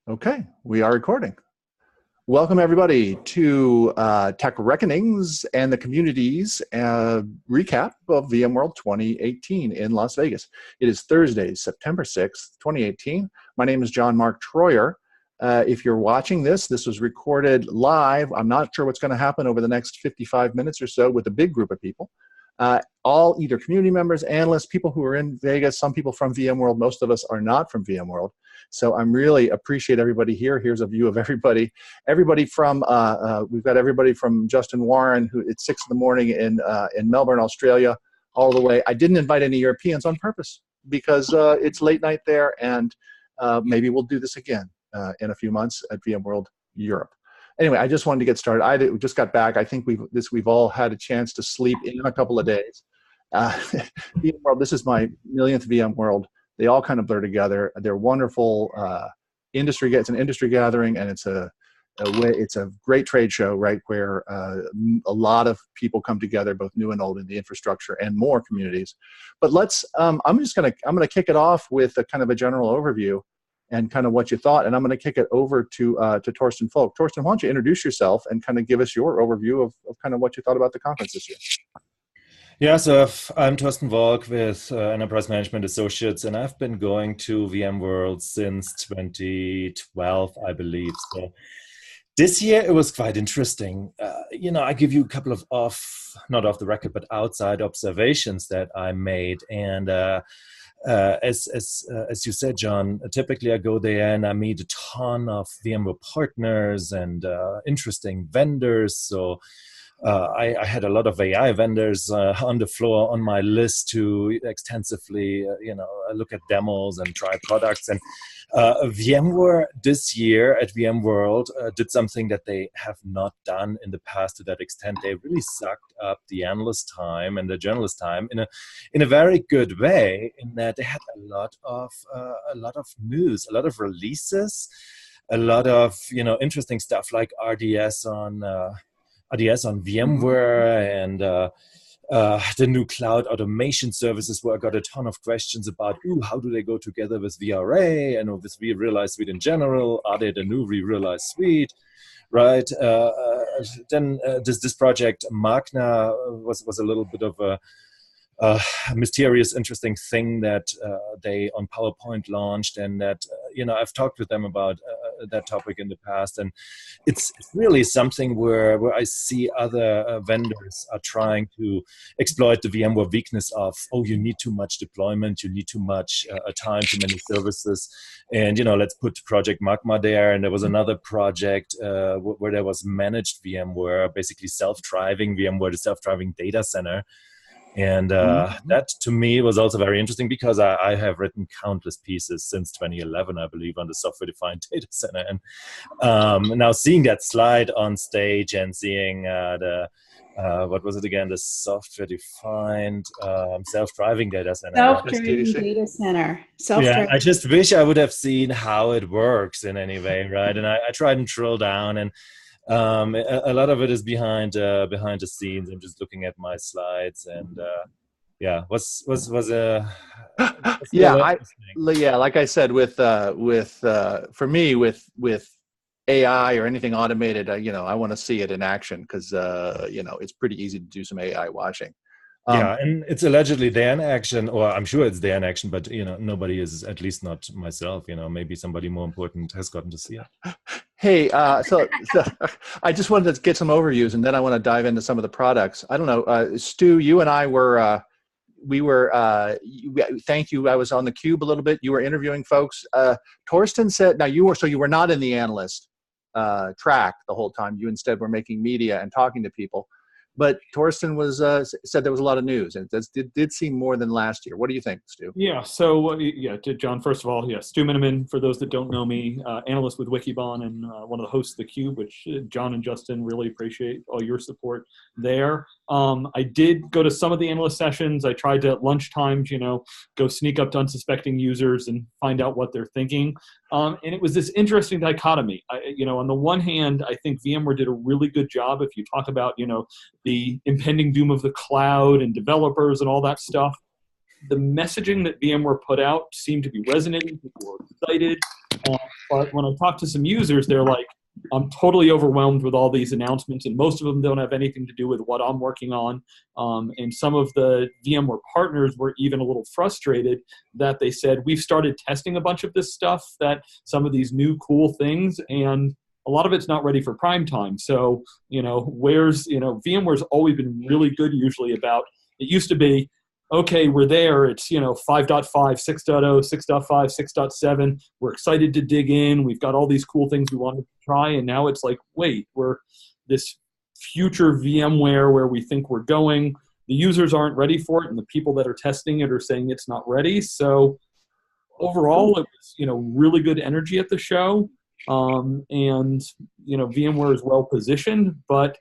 Okay, we are recording. Welcome everybody to TechReckonings and the community's recap of VMworld 2018 in Las Vegas. It is Thursday, September 6th, 2018. My name is John Mark Troyer. If you're watching this was recorded live. I'm not sure what's going to happen over the next 55 minutes or so with a big group of people. All either community members, analysts, people who are in Vegas, some people from VMworld, most of us are not from VMworld. So I'm really appreciate everybody here. Here's a view of everybody. Everybody from, we've got everybody from Justin Warren, who it's 6 in the morning in Melbourne, Australia, all the way. I didn't invite any Europeans on purpose because it's late night there, and maybe we'll do this again in a few months at VMworld Europe. Anyway, I just wanted to get started. I just got back. I think we've all had a chance to sleep in a couple of days. VMworld, this is my millionth VMworld. They all kind of blur together. They're wonderful industry. It's an industry gathering, and it's a great trade show, right? Where a lot of people come together, both new and old, in the infrastructure and more communities. But let's. I'm gonna kick it off with a kind of a general overview and kind of what you thought, and I'm going to kick it over to Torsten Volk. Torsten, why don't you introduce yourself and kind of give us your overview of kind of what you thought about the conference this year? Yeah, so I'm Torsten Volk with Enterprise Management Associates, and I've been going to VMworld since 2012, I believe. So this year it was quite interesting. I give you a couple of not off the record, but outside observations that I made, and as you said, John, typically I go there and I meet a ton of VMware partners and interesting vendors. So I had a lot of AI vendors on the floor on my list to extensively, look at demos and try products. And VMware this year at VMworld did something that they have not done in the past to that extent. They really sucked up the analyst time and the journalist time in a very good way, in that they had a lot of news, a lot of releases, a lot of interesting stuff like RDS on VMware, and the new cloud automation services, where I got a ton of questions about, how do they go together with VRA and with vRealize Suite in general? Are they the new vRealize Suite? Right. Then this project Magna was a little bit of a mysterious, interesting thing that they on PowerPoint launched, and that I've talked with them about that topic in the past, and it's really something where I see other vendors are trying to exploit the VMware weakness of, you need too much deployment, you need too much time, too many services, and let's put Project Magma there. And there was another project where there was managed VMware, basically self-driving VMware, the self-driving data center. And that, to me, was also very interesting, because I have written countless pieces since 2011, I believe, on the software-defined data center. And now seeing that slide on stage and seeing what was it again? The software-defined self-driving data center. Self-driving data center. Yeah, I just wish I would have seen how it works in any way, right? And I tried and drill down, and a lot of it is behind the scenes. I'm just looking at my slides, and like I said, for me with AI or anything automated, I want to see it in action, because it's pretty easy to do some AI washing. And it's allegedly there in action, or I'm sure it's there in action, but nobody is, at least not myself. Maybe somebody more important has gotten to see it. Hey, so I just wanted to get some overviews, and then I want to dive into some of the products. I don't know, Stu, you and I were thank you. I was on theCUBE a little bit. You were interviewing folks. Torsten said, now you were not in the analyst track the whole time. You instead were making media and talking to people. But Torsten said there was a lot of news, and it did seem more than last year. What do you think, Stu? Yeah, so John, first of all, Stu Miniman, for those that don't know me, analyst with Wikibon and one of the hosts of theCUBE, which John and Justin really appreciate all your support there. I did go to some of the analyst sessions. I tried to, at lunchtimes, go sneak up to unsuspecting users and find out what they're thinking. And it was this interesting dichotomy. On the one hand, I think VMware did a really good job. If you talk about, the impending doom of the cloud and developers and all that stuff, the messaging that VMware put out seemed to be resonating. People were excited. But when I talk to some users, they're like, I'm totally overwhelmed with all these announcements, and most of them don't have anything to do with what I'm working on. And some of the VMware partners were even a little frustrated that they said, we've started testing a bunch of this stuff, that some of these new cool things, and a lot of it's not ready for prime time. So, VMware's always been really good usually about, it used to be, okay, we're there, it's 5.5, 6.0, 6.5, 6.7, we're excited to dig in, we've got all these cool things we want to try, and now it's like, wait, we're this future VMware where we think we're going, the users aren't ready for it, and the people that are testing it are saying it's not ready. So overall, it was really good energy at the show, and VMware is well positioned, but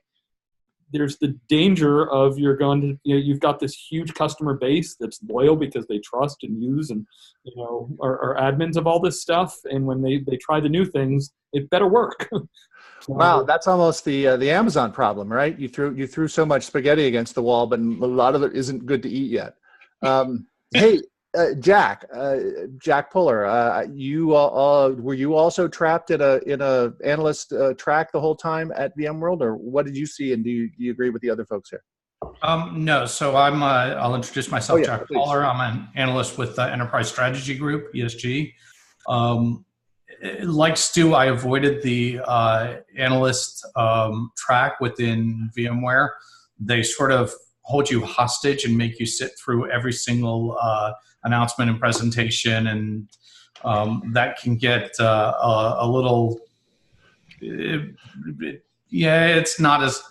there's the danger of you've got this huge customer base that's loyal because they trust and use and are admins of all this stuff, and when they try the new things, it better work. Wow, that's almost the Amazon problem, right? You threw so much spaghetti against the wall, but a lot of it isn't good to eat yet. Hey, Jack Puller, were you also trapped in a analyst track the whole time at VMworld, or what did you see? And do you agree with the other folks here? No, so I'll introduce myself. Jack please. Puller. I'm an analyst with Enterprise Strategy Group, ESG. Like Stu, I avoided the analyst track within VMware. They sort of hold you hostage and make you sit through every single announcement and presentation, and that can get a little, it's not as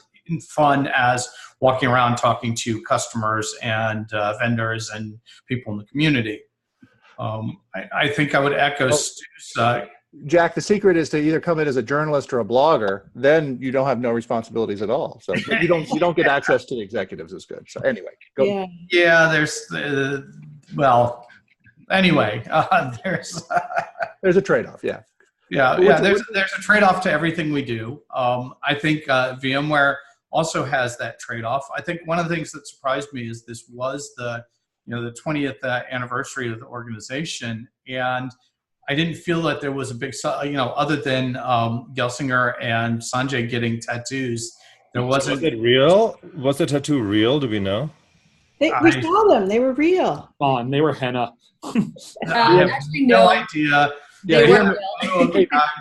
fun as walking around talking to customers and vendors and people in the community. I think I would echo Stu's. Jack, the secret is to either come in as a journalist or a blogger. Then you don't have no responsibilities at all. So you don't get access to the executives as good. So anyway, go. Yeah, there's anyway, there's a trade-off. Yeah. There's a trade-off to everything we do. I think VMware also has that trade-off. I think one of the things that surprised me is this was the 20th anniversary of the organization, and I didn't feel that there was a big, other than Gelsinger and Sanjay getting tattoos, there wasn't. Was it real? Was the tattoo real? Do we know? We saw them. They were real. They were henna. Actually, no idea. They were real.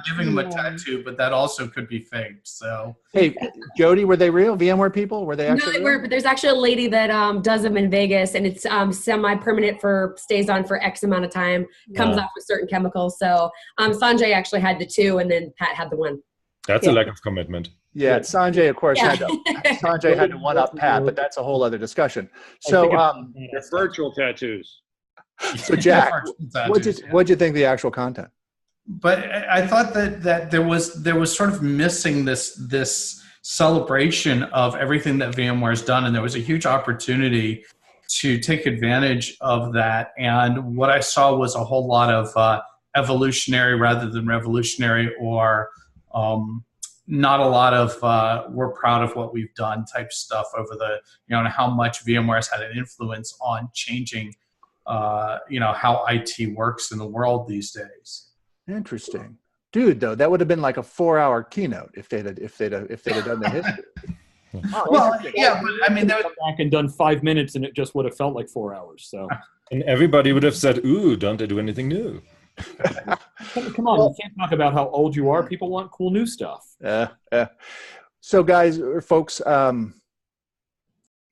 Giving them a tattoo, but that also could be faked. So, hey, Jodi, were they real VMware people? Were they actually? No, they were. But there's actually a lady that does them in Vegas, and it's semi-permanent stays on for X amount of time. Comes off with certain chemicals. So Sanjay actually had the two, and then Pat had the one. That's a lack of commitment. Yeah, Sanjay, of course, had to one-up Pat, but that's a whole other discussion. So, they're virtual tattoos. So, Jack, what'd you think of the actual content? But I thought that there was sort of missing this celebration of everything that VMware's done, and there was a huge opportunity to take advantage of that. And what I saw was a whole lot of evolutionary rather than revolutionary, or not a lot of we're proud of what we've done type stuff over the and how much VMware has had an influence on changing how IT works in the world these days. Interesting, dude. Though that would have been like a 4-hour keynote if they'd have done the history. Well, yeah, but I mean, they would have back and done 5 minutes, and it just would have felt like 4 hours. So, and everybody would have said, "Ooh, don't they do anything new?" Come on, you can't talk about how old you are. People want cool new stuff. So, guys or folks.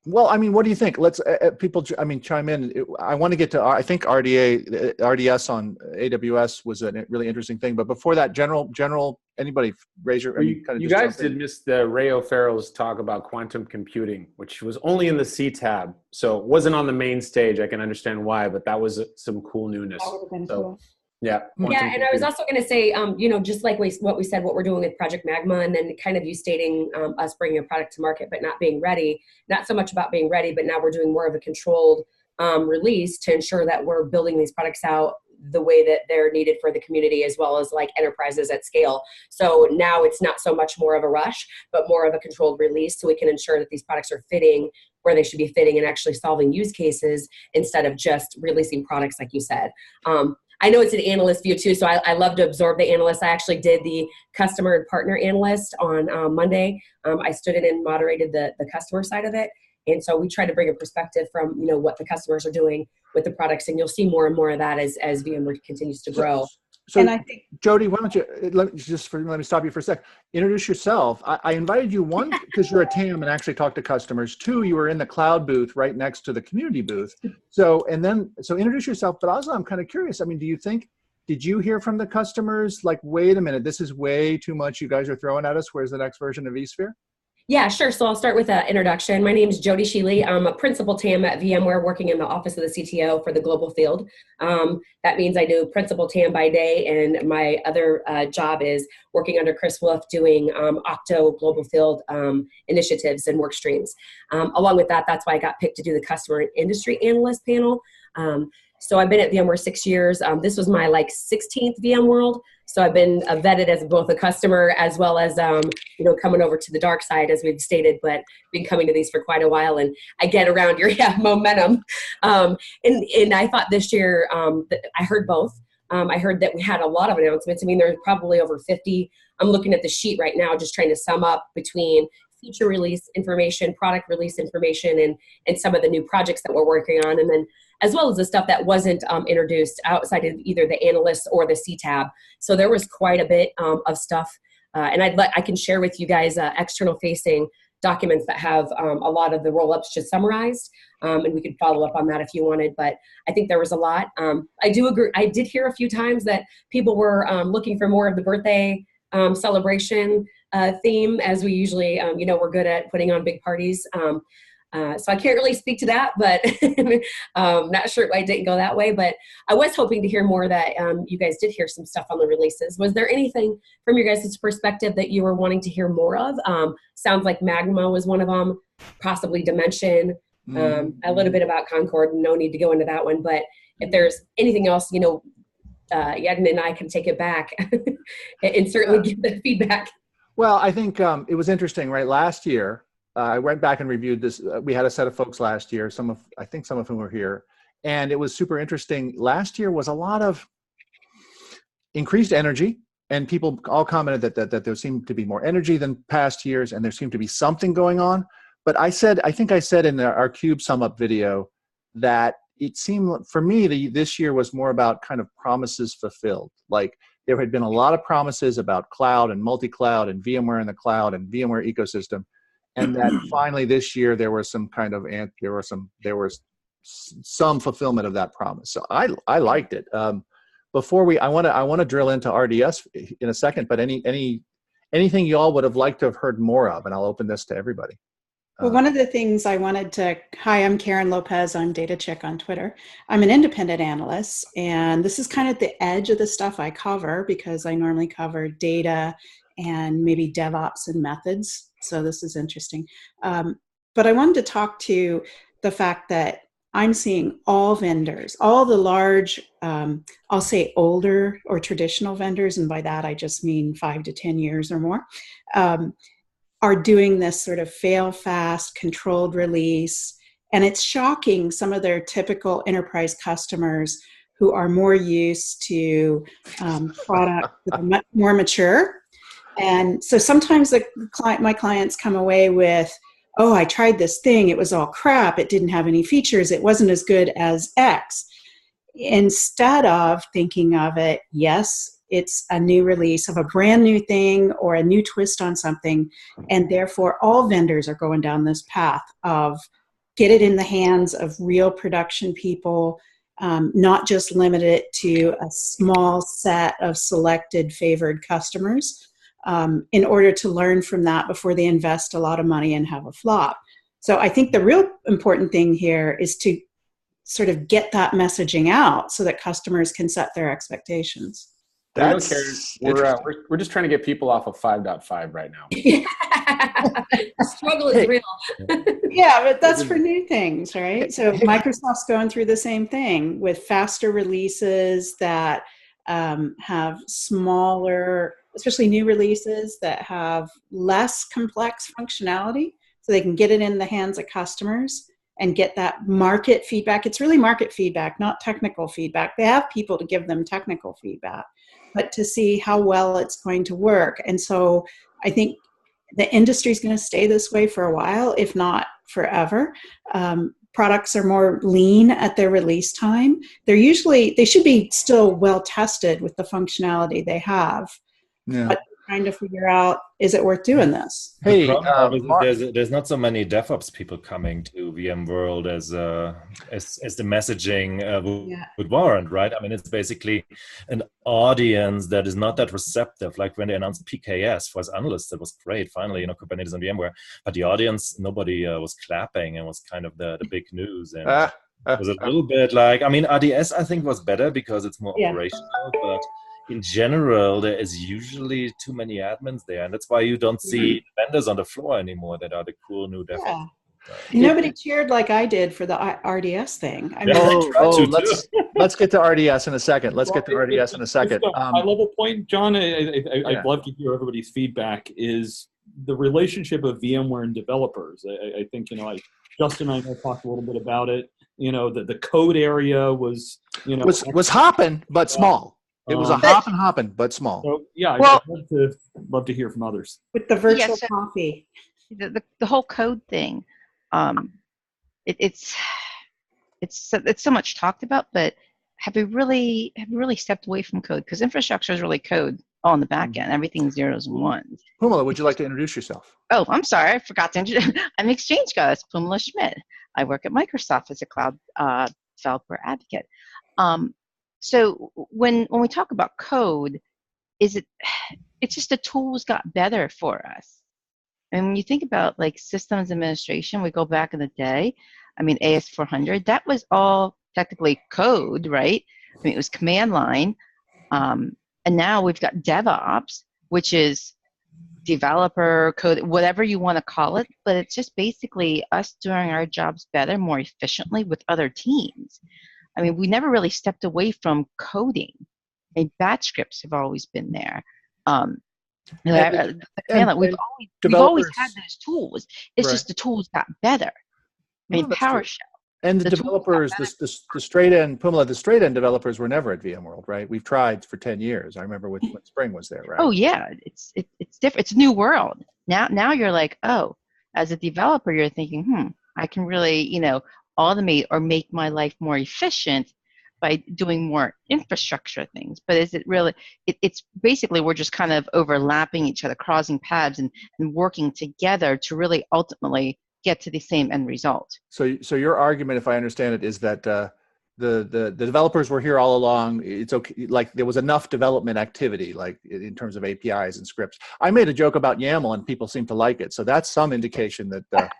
Well, I mean, what do you think? Let's chime in. I want to get to. I think RDS on AWS was a really interesting thing. But before that, general. Anybody raise your? You guys did miss the Ray O'Farrell's talk about quantum computing, which was only in the C tab, so it wasn't on the main stage. I can understand why, but that was some cool newness. That would have been so, cool. Yeah, and I was also going to say, just like what we said, what we're doing with Project Magma, and then kind of you stating us bringing a product to market but not being ready. Not so much about being ready, but now we're doing more of a controlled release to ensure that we're building these products out the way that they're needed for the community, as well as like enterprises at scale. So now it's not so much more of a rush, but more of a controlled release, so we can ensure that these products are fitting where they should be fitting and actually solving use cases instead of just releasing products like you said. I know it's an analyst view too, so I love to absorb the analysts. I actually did the customer and partner analyst on Monday. I stood in and moderated the customer side of it. And so we try to bring a perspective from, what the customers are doing with the products, and you'll see more and more of that as VMware continues to grow. So, and I think, Jodi, why don't you let me stop you for a sec. Introduce yourself. I invited you, one, because you're a TAM and actually talk to customers. Two, you were in the cloud booth right next to the community booth. So introduce yourself. But also, I'm kind of curious. I mean, did you hear from the customers like, wait a minute, this is way too much you guys are throwing at us? Where's the next version of vSphere? Yeah, sure. So I'll start with an introduction. My name is Jodi Shely. I'm a principal TAM at VMware, working in the office of the CTO for the global field. That means I do principal TAM by day, and my other job is working under Chris Wolf doing Octo global field initiatives and work streams. Along with that, that's why I got picked to do the customer and industry analyst panel. So I've been at VMware 6 years. This was my 16th VMworld. So I've been vetted as both a customer as well as, coming over to the dark side, as we've stated, but been coming to these for quite a while. And I get around your momentum. And I thought this year, I heard both. I heard that we had a lot of announcements. I mean, there's probably over 50. I'm looking at the sheet right now, just trying to sum up between feature release information, product release information, and some of the new projects that we're working on. And then as well as the stuff that wasn't introduced outside of either the analysts or the C-tab. So there was quite a bit of stuff. And I can share with you guys external facing documents that have a lot of the roll-ups just summarized. And we could follow up on that if you wanted, but I think there was a lot. I do agree. I did hear a few times that people were looking for more of the birthday celebration theme, as we usually, we're good at putting on big parties. So I can't really speak to that, but not sure why it didn't go that way. But I was hoping to hear more that you guys did hear some stuff on the releases. Was there anything from your guys' perspective that you were wanting to hear more of? Sounds like Magma was one of them, possibly Dimension, a little bit about Concord. No need to go into that one. But if there's anything else, Yadin and I can take it back and certainly give the feedback. Well, I think it was interesting, right? Last year, I went back and reviewed this. We had a set of folks last year, I think some of whom were here. And it was super interesting. Last year was a lot of increased energy, and people all commented that there seemed to be more energy than past years, and there seemed to be something going on. But I think I said in our CUBE sum up video that it seemed, for me, this year was more about kind of promises fulfilled. Like there had been a lot of promises about cloud and multi-cloud and VMware in the cloud and VMware ecosystem. And that finally this year there was some kind of some fulfillment of that promise. So I liked it. Before I want to drill into RDS in a second, but anything y'all would have liked to have heard more of, and I'll open this to everybody. well, one of the things I wanted to, hi, I'm Karen Lopez. I'm Data Chick on Twitter. I'm an independent analyst, and this is kind of the edge of the stuff I cover because I normally cover data and maybe DevOps and methods. So this is interesting. But I wanted to talk to the fact that I'm seeing all vendors, all the large, I'll say older or traditional vendors, and by that I just mean 5 to 10 years or more, are doing this sort of fail fast, controlled release. And it's shocking some of their typical enterprise customers who are more used to product that are much more mature. And so sometimes my clients come away with, oh, I tried this thing, it was all crap, it didn't have any features, it wasn't as good as X. Instead of thinking of it, yes, it's a new release of a brand new thing or a new twist on something, and therefore all vendors are going down this path of get it in the hands of real production people, not just limit it to a small set of selected favored customers. In order to learn from that before they invest a lot of money and have a flop. So I think the real important thing here is to sort of get that messaging out so that customers can set their expectations. We don't care. We're just trying to get people off of 5.5 right now. The struggle is real. Yeah, but that's for new things, right? So Microsoft's going through the same thing with faster releases that have smaller, especially new releases that have less complex functionality so they can get it in the hands of customers. and get that market feedback. It's really market feedback, not technical feedback. They have people to give them technical feedback, but to see how well it's going to work. And so I think the industry is going to stay this way for a while, if not forever. Products are more lean at their release time. They should be still well tested with the functionality they have. Yeah. But trying to figure out, is it worth doing this? Hey, the problem Mark. is there's not so many DevOps people coming to VMworld as the messaging would warrant, right? I mean, it's basically an audience that is not that receptive. Like when they announced PKS for us Analysts, that was great. Finally, Kubernetes and VMware. But the audience, nobody was clapping, and was kind of the big news. And it was a little bit like, I mean, RDS I think was better because it's more operational, but in general, there is usually too many admins there, and that's why you don't see vendors on the floor anymore that are the cool new DevOps. Yeah. Nobody cheered like I did for the RDS thing. I mean, let's get to RDS in a second. Let's get to RDS in a second. High-level point, John, I'd love to hear everybody's feedback, is the relationship of VMware and developers. I think, Justin and I talked a little bit about it. The code area was, was hopping, but small. It was a hopping, but small. So, I'd love to hear from others. With the virtual coffee. The whole code thing, it's so much talked about, but have we really stepped away from code? Because infrastructure is really code on the back end. Everything's zeros and ones. Pumala, would you like to introduce yourself? Oh, I'm sorry. I forgot to introduce. I'm Exchange Goddess, Pumala Schmidt. I work at Microsoft as a cloud developer advocate. So when we talk about code, it's just the tools got better for us. And when you think about like systems administration, we go back in the day, I mean, AS400, that was all technically code, right? I mean, it was command line. And now we've got DevOps, which is developer code, whatever you want to call it, but it's just basically us doing our jobs better, more efficiently with other teams. I mean, we never really stepped away from coding. And batch scripts have always been there. We've always had those tools. It's just the tools got better. I mean, PowerShell. And the developers, the straight end, Pumala, the straight end developers were never at VMworld, right? We've tried for 10 years. I remember when Spring was there, right? Oh yeah, it's different. It's a new world. Now you're like, oh, as a developer, you're thinking, I can really, automate or make my life more efficient by doing more infrastructure things. But is it really, it's basically we're just kind of overlapping each other, crossing paths and working together to really ultimately get to the same end result. So your argument, if I understand it, is that the developers were here all along. It's okay, like there was enough development activity, like in terms of APIs and scripts. I made a joke about YAML, and people seem to like it. So that's some indication that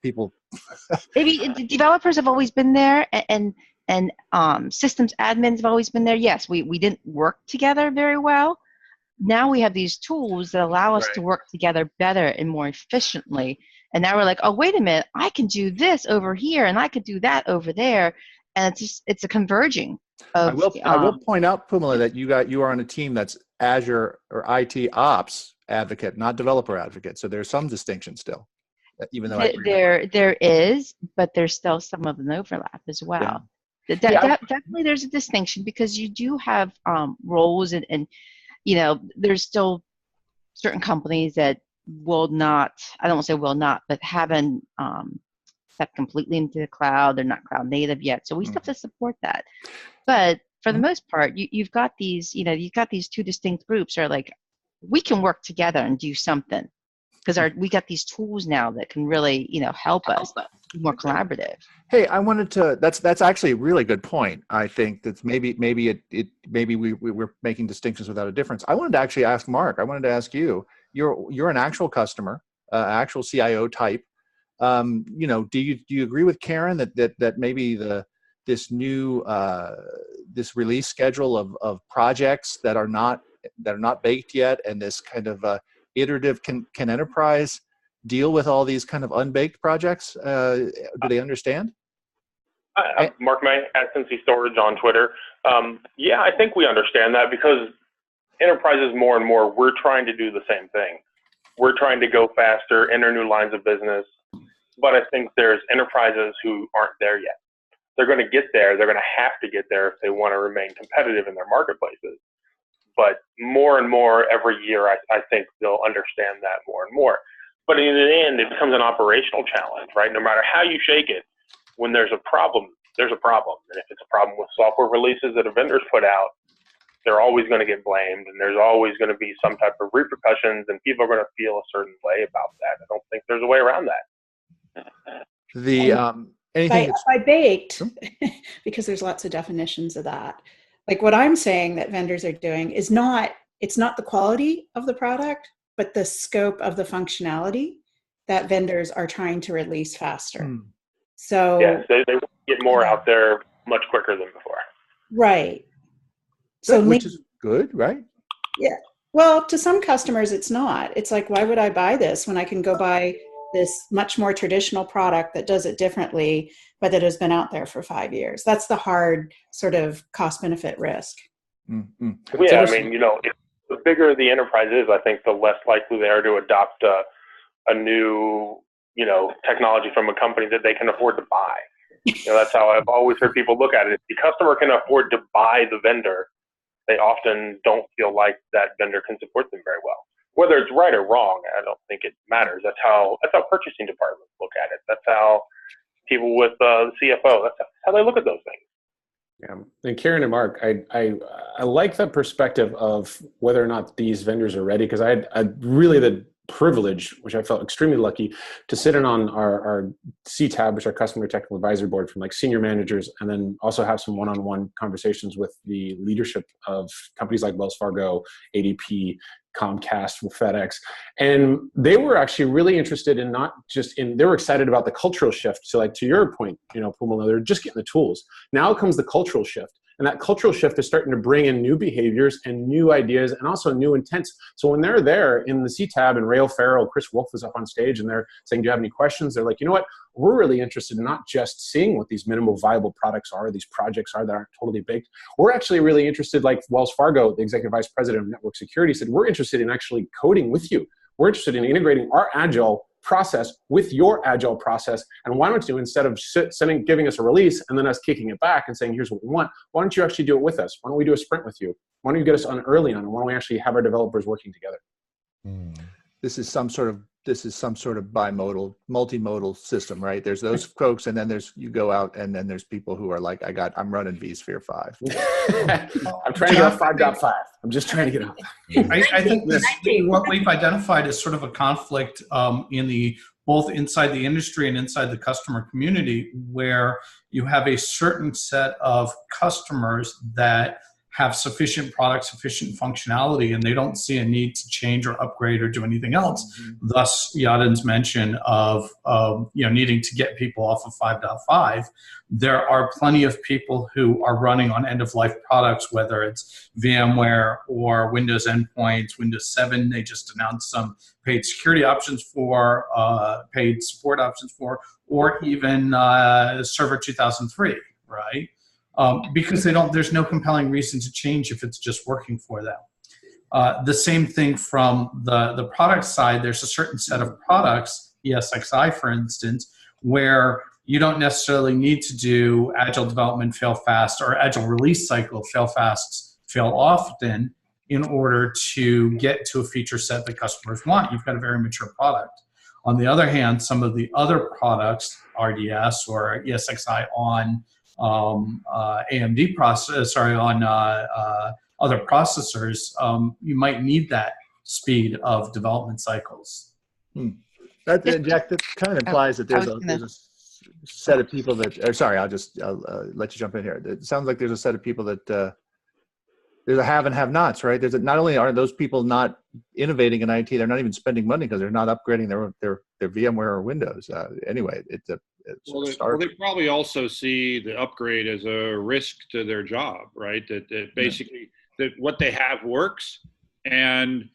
people. Maybe developers have always been there, and systems admins have always been there. Yes, we didn't work together very well. Now we have these tools that allow us to work together better and more efficiently. And now we're like, oh, wait a minute, I can do this over here, and I could do that over there. And it's a converging of. I will point out, Pumala, that you are on a team that's Azure or IT Ops advocate, not developer advocate. So there's some distinction still, even though there is, but there's still some of an overlap as well. Yeah. Definitely, there's a distinction because you do have roles, and there's still certain companies that will not. I don't want to say will not, but haven't. Step completely into the cloud. They're not cloud native yet, so we still have to support that. But for the most part, you've got these, you've got these two distinct groups are like, we can work together and do something because we got these tools now that can really, help us be more collaborative. Hey, I wanted to. That's actually a really good point. I think that maybe we're making distinctions without a difference. I wanted to actually ask Mark. I wanted to ask you. You're an actual customer, actual CIO type. Do you agree with Karen that maybe this new this release schedule of projects that are not baked yet, and this kind of iterative can enterprise deal with all these kind of unbaked projects? Do they understand? Mark May at Cincy Storage on Twitter. I think we understand that because enterprises more and more, we're trying to do the same thing. We're trying to go faster, enter new lines of business. but I think there's enterprises who aren't there yet. They're going to get there. They're going to have to get there if they want to remain competitive in their marketplaces. But more and more every year, I think they'll understand that more and more. But in the end, it becomes an operational challenge, right? No matter how you shake it, when there's a problem, there's a problem. And if it's a problem with software releases that a vendor's put out, they're always going to get blamed, and there's always going to be some type of repercussions, and people are going to feel a certain way about that. I don't think there's a way around that. I baked, because there's lots of definitions of that. Like what I'm saying that vendors are doing is it's not the quality of the product, but the scope of the functionality that vendors are trying to release faster. So yes, they get more out there much quicker than before. Right. So which is good, right? Yeah. Well, to some customers, it's not. It's like, why would I buy this when I can go buy this much more traditional product that does it differently, but that has been out there for 5 years? That's the hard sort of cost-benefit risk. Mm-hmm. Yeah, I mean, the bigger the enterprise is, I think the less likely they are to adopt a new, technology from a company that they can afford to buy. That's how I've always heard people look at it. If the customer can afford to buy the vendor, they often don't feel like that vendor can support them very well. Whether it's right or wrong, I don't think it matters. That's how purchasing departments look at it. That's how people with the CFO, that's how they look at those things. Yeah, and Karen and Mark, I like the perspective of whether or not these vendors are ready, because I had really the privilege, which I felt extremely lucky, to sit in on our CTAB, which is our Customer Technical Advisory Board, from like senior managers, and then also have some one-on-one conversations with the leadership of companies like Wells Fargo, ADP, Comcast, FedEx. And they were actually really interested in they were excited about the cultural shift. So like to your point, Pumala, they're just getting the tools. Now comes the cultural shift. And that cultural shift is starting to bring in new behaviors and new ideas and also new intents. So when they're there in the CTAB and Rail Farrell, Chris Wolf is up on stage and they're saying, do you have any questions? They're like, you know what? We're really interested in not just seeing what these minimal viable products are, these projects are that aren't totally baked. We're actually really interested, like Wells Fargo, the executive vice president of network security, said, we're interested in actually coding with you. We're interested in integrating our agile process with your agile process. And why don't you, instead of giving us a release and then us kicking it back and saying, here's what we want, why don't you actually do it with us? Why don't we do a sprint with you? Why don't you get us on early on? And why don't we actually have our developers working together? This is some sort of bimodal, multimodal system, right? There's those folks, and then you go out, and then there's people who are like, I'm running vSphere 5. I'm trying to get 5.5. I'm just trying to get up. I think what we've identified is sort of a conflict both inside the industry and inside the customer community, where you have a certain set of customers that have sufficient product, sufficient functionality, and they don't see a need to change or upgrade or do anything else. Mm-hmm. Thus, Yadin's mention of needing to get people off of 5.5. There are plenty of people who are running on end-of-life products, whether it's VMware or Windows endpoints, Windows 7. They just announced some paid security options for, paid support options for, or even Server 2003, right? Because there's no compelling reason to change if it's just working for them. The same thing from the product side. There's a certain set of products, ESXi for instance, where you don't necessarily need to do agile development fail fast or agile release cycle fail fast, fail often in order to get to a feature set that customers want. You've got a very mature product. On the other hand, some of the other products, RDS or ESXi on AMD process, on other processors, you might need that speed of development cycles. Jack, that kind of implies that there's a set of people that, I'll let you jump in here. It sounds like there's a set of people that, there's a have and have nots, right? Not only are those people not innovating in IT, they're not even spending money because they're not upgrading their VMware or Windows. Anyway, they probably also see the upgrade as a risk to their job, right? That basically that what they have works, and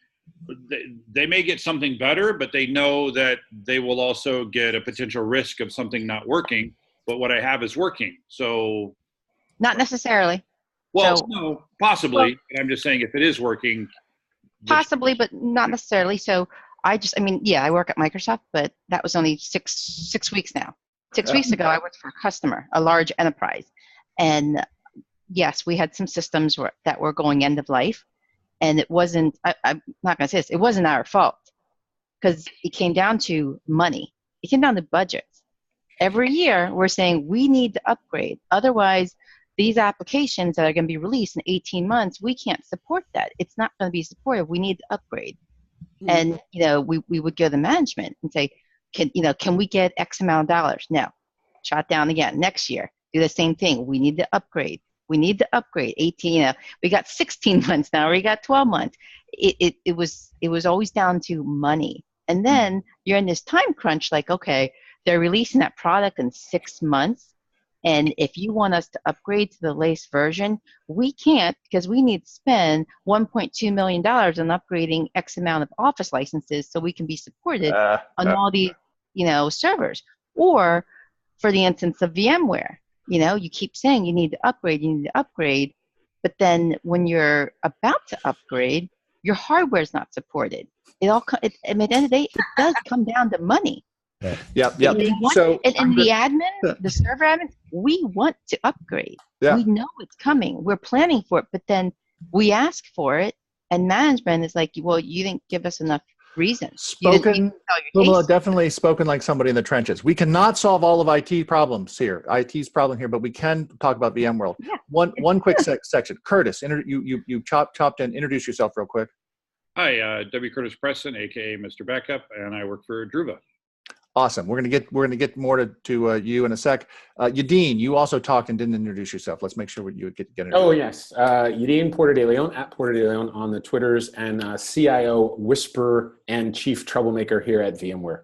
they may get something better, but they know that they will also get a potential risk of something not working. But what I have is working, so not necessarily. Well, no, possibly. But I'm just saying if it is working. Possibly, but not necessarily. So I mean, yeah, I work at Microsoft, but that was only six weeks now. 6 weeks ago, I worked for a customer, a large enterprise. And yes, we had some systems that were going end of life. And it wasn't, I'm not going to say this, it wasn't our fault, because it came down to money. It came down to budgets. Every year, we're saying we need to upgrade. Otherwise, these applications that are going to be released in 18 months, we can't support that. It's not going to be supported. We need to upgrade. And, you know, we would go to the management and say, can we get X amount of dollars? No. Shot down again. Next year, do the same thing. We need to upgrade. We need to upgrade. 18, you know, we got 16 months now. We got 12 months. It was always down to money. And then you're in this time crunch, like, okay, they're releasing that product in 6 months. And if you want us to upgrade to the latest version, we can't, because we need to spend $1.2 million on upgrading X amount of Office licenses so we can be supported on all these, you know, servers. Or for the instance of VMware, you know, you keep saying you need to upgrade, but then when you're about to upgrade, your hardware is not supported. I mean, at the end of the day, it does come down to money. Yep. So, and the admin, the server admin, we want to upgrade. Yeah. We know it's coming. We're planning for it, but then we ask for it, and management is like, well, you didn't give us enough reasons. Definitely spoken like somebody in the trenches. We cannot solve all of IT's problem here, but we can talk about VMworld. Yeah. One quick section. Curtis, you chopped in. Introduce yourself real quick. Hi, W. Curtis Preston, aka Mr. Backup, and I work for Druva. Awesome. We're gonna get more to you in a sec. Yadin, you also talked and didn't introduce yourself. Let's make sure you get introduced. Oh yes, Yadin Porter de Leon at Porter de Leon on the Twitters, and CIO whisperer and chief troublemaker here at VMware.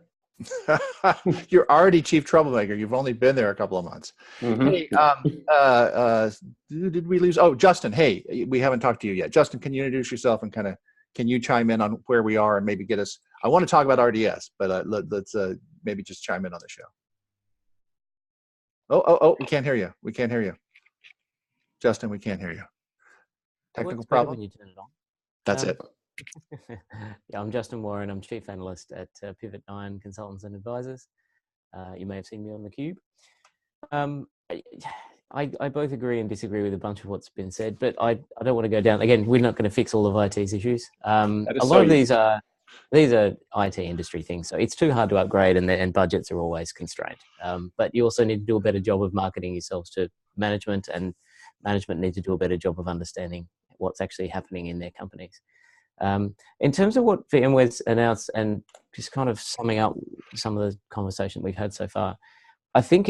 You're already chief troublemaker. You've only been there a couple of months. Mm-hmm. Hey, did we lose? Oh, Justin. Hey, we haven't talked to you yet. Justin, can you introduce yourself and can you chime in on where we are and maybe get us? I want to talk about RDS, but let's maybe just chime in on the show. Oh, we can't hear you. We can't hear you. Justin, we can't hear you. Technical problem? When you turn it on. That's it. Yeah, I'm Justin Warren. I'm Chief Analyst at Pivot 9 Consultants and Advisors. You may have seen me on theCUBE. I both agree and disagree with a bunch of what's been said, but I don't want to go down. Again, we're not going to fix all of IT's issues. A lot of these are IT industry things, so it's too hard to upgrade, and budgets are always constrained. But you also need to do a better job of marketing yourselves to management, and management need to do a better job of understanding what's actually happening in their companies. In terms of what VMware's announced, and just kind of summing up some of the conversation we've had so far, I think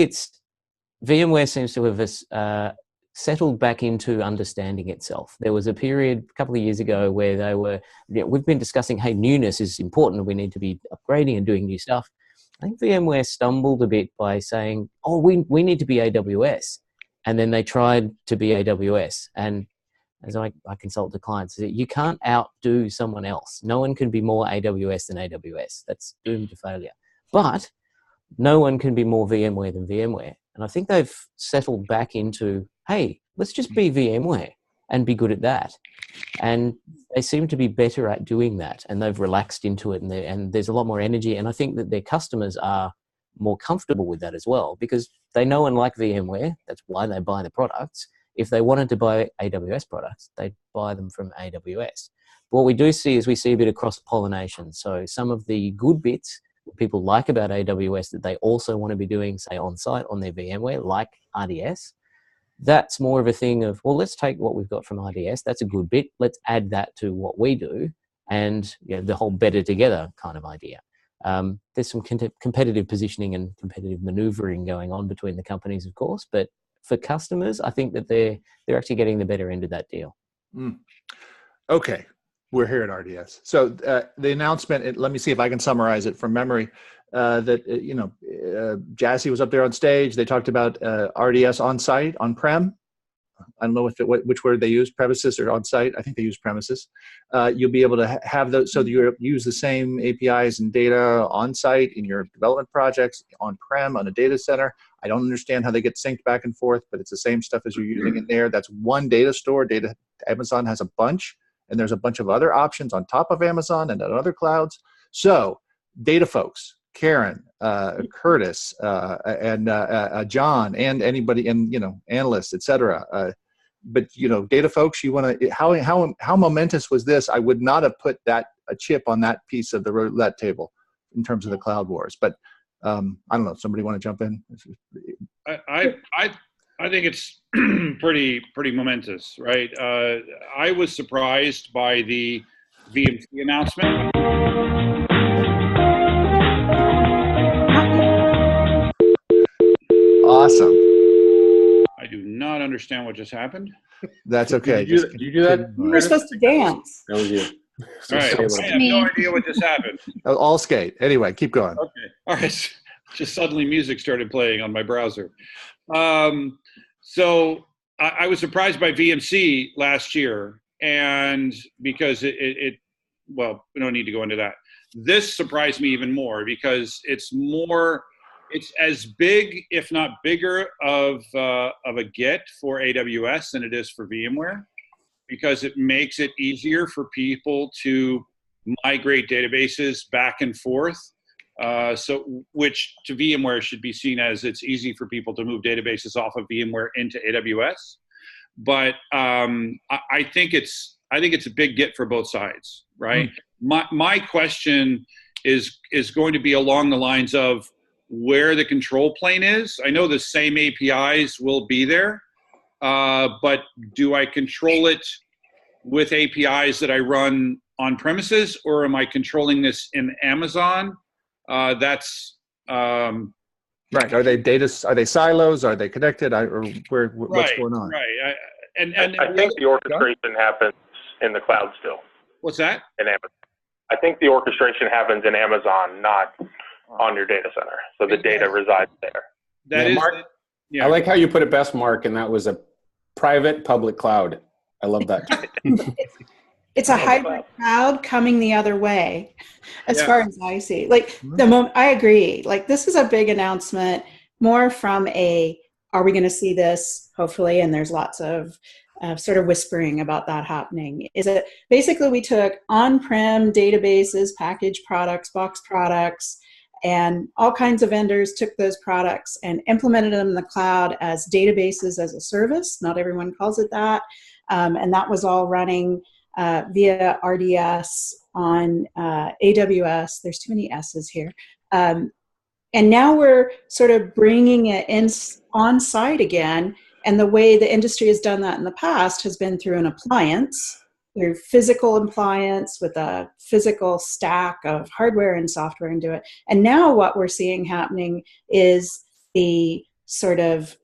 VMware seems to have settled back into understanding itself. There was a period a couple of years ago where they were, we've been discussing, hey, newness is important. We need to be upgrading and doing new stuff. I think VMware stumbled a bit by saying, oh, we need to be AWS. And then they tried to be AWS. And as I consult the clients, you can't outdo someone else. No one can be more AWS than AWS. That's doomed to failure. But no one can be more VMware than VMware. And I think they've settled back into, hey, let's just be VMware and be good at that. And they seem to be better at doing that. And they've relaxed into it. And there's a lot more energy. And I think that their customers are more comfortable with that as well, because they know and like VMware. That's why they buy the products. If they wanted to buy AWS products, they'd buy them from AWS. But what we do see is we see a bit of cross-pollination. So some of the good bits people like about AWS that they also want to be doing, say, on-site on their VMware, like RDS, that's more of a thing of, well, let's take what we've got from RDS. That's a good bit. Let's add that to what we do, and the whole better together kind of idea. There's some competitive positioning and competitive maneuvering going on between the companies, of course, but for customers, I think that they're actually getting the better end of that deal. Okay. We're here at RDS. So the announcement, let me see if I can summarize it from memory, that, Jassy was up there on stage. They talked about RDS on-site, on-prem. I don't know which word they used, premises or on-site. I think they use premises. You'll be able to have those, so that you use the same APIs and data on-site in your development projects, on-prem, on a data center. I don't understand how they get synced back and forth, but it's the same stuff as you're using in there. That's one data store. Amazon has a bunch. And there's a bunch of other options on top of Amazon and on other clouds. So data folks, Karen, Curtis, and John, and anybody, and analysts, etc. But data folks, you want to how momentous was this? I would not have put a chip on that piece of the roulette table in terms of the cloud wars. But I don't know. Somebody want to jump in? I think it's pretty momentous, right? I was surprised by the VMC announcement. Awesome. I do not understand what just happened. That's okay. Did you do that? You were supposed to dance. That was you. All right. I have no idea what just happened. All skate. Anyway, keep going. Okay. All right. Just suddenly music started playing on my browser. So I was surprised by VMC last year, and because well, we don't need to go into that. This surprised me even more because it's as big, if not bigger, of a get for AWS than it is for VMware, because it makes it easier for people to migrate databases back and forth. Which to VMware should be seen as it's easy for people to move databases off of VMware into AWS. But I think it's a big get for both sides, right? My question is going to be along the lines of where the control plane is. I know the same APIs will be there, but do I control it with APIs that I run on premises, or am I controlling this in Amazon? That's right. Are they silos? Are they connected? What's going on? Right. I think the orchestration happens in the cloud still. What's that? In Amazon. I think the orchestration happens in Amazon, not on your data center. So the data resides there. Mark, I like how you put it best, Mark, and that was a private public cloud. I love that. It's a hybrid cloud coming the other way, as far as I see. Like I agree. Like this is a big announcement, more from are we going to see this? Hopefully, and there's lots of sort of whispering about that happening. Is it basically we took on-prem databases, packaged products, box products, and all kinds of vendors took those products and implemented them in the cloud as databases as a service. Not everyone calls it that, and that was all running via RDS on AWS. There's too many S's here. And now we're sort of bringing it in on site again. And the way the industry has done that in the past has been through an appliance, through physical appliance with a physical stack of hardware and software into it. And now what we're seeing happening is the sort of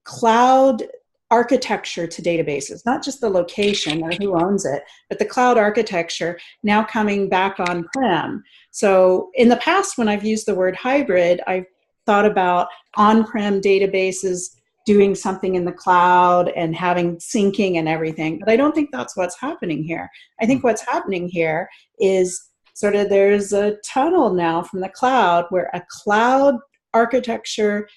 cloud architecture to databases, not just the location or who owns it, but the cloud architecture now coming back on-prem. So in the past, when I've used the word hybrid, I've thought about on-prem databases doing something in the cloud and having syncing and everything, but I don't think that's what's happening here. I think what's happening here is sort of there's a tunnel now from the cloud where a cloud architecture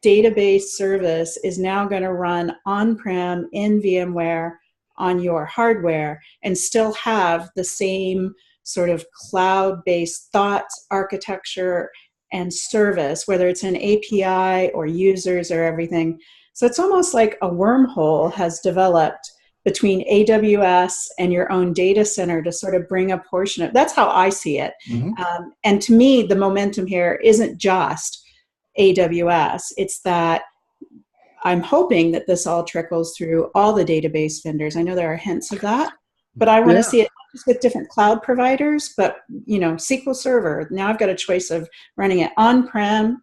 database service is now going to run on-prem in VMware on your hardware and still have the same sort of cloud-based thoughts, architecture, and service, whether it's an API or users or everything. So it's almost like a wormhole has developed between AWS and your own data center to sort of bring a portion of, that's how I see it. And to me, the momentum here isn't just AWS. It's that I'm hoping that this all trickles through all the database vendors. I know there are hints of that, but I want to see it not just with different cloud providers, but SQL Server. Now I've got a choice of running it on-prem,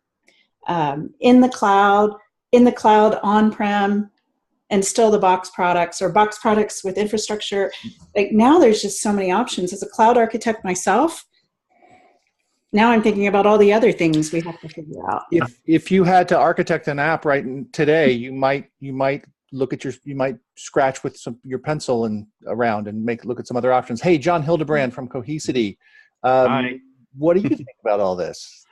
in the cloud, on-prem, and still the box products or box products with infrastructure. Like now there's just so many options. As a cloud architect myself, now I'm thinking about all the other things we have to figure out. If you had to architect an app right today, you might look at you might scratch with your pencil and around and look at some other options. Hey, Jon Hildebrand from Cohesity. Hi. What do you think about all this?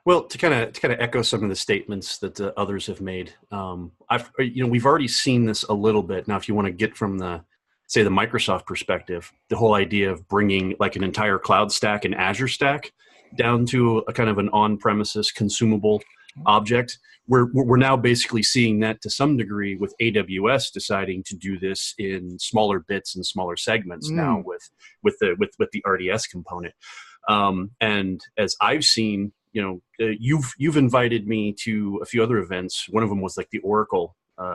Well, to kind of echo some of the statements that others have made, we've already seen this a little bit. Now, if you want to get from the say, the Microsoft perspective, the whole idea of bringing like an entire cloud stack and Azure stack down to a kind of an on-premises consumable object. We're now basically seeing that to some degree with AWS deciding to do this in smaller bits and smaller segments now with the RDS component. And as I've seen, you've invited me to a few other events. One of them was like the Oracle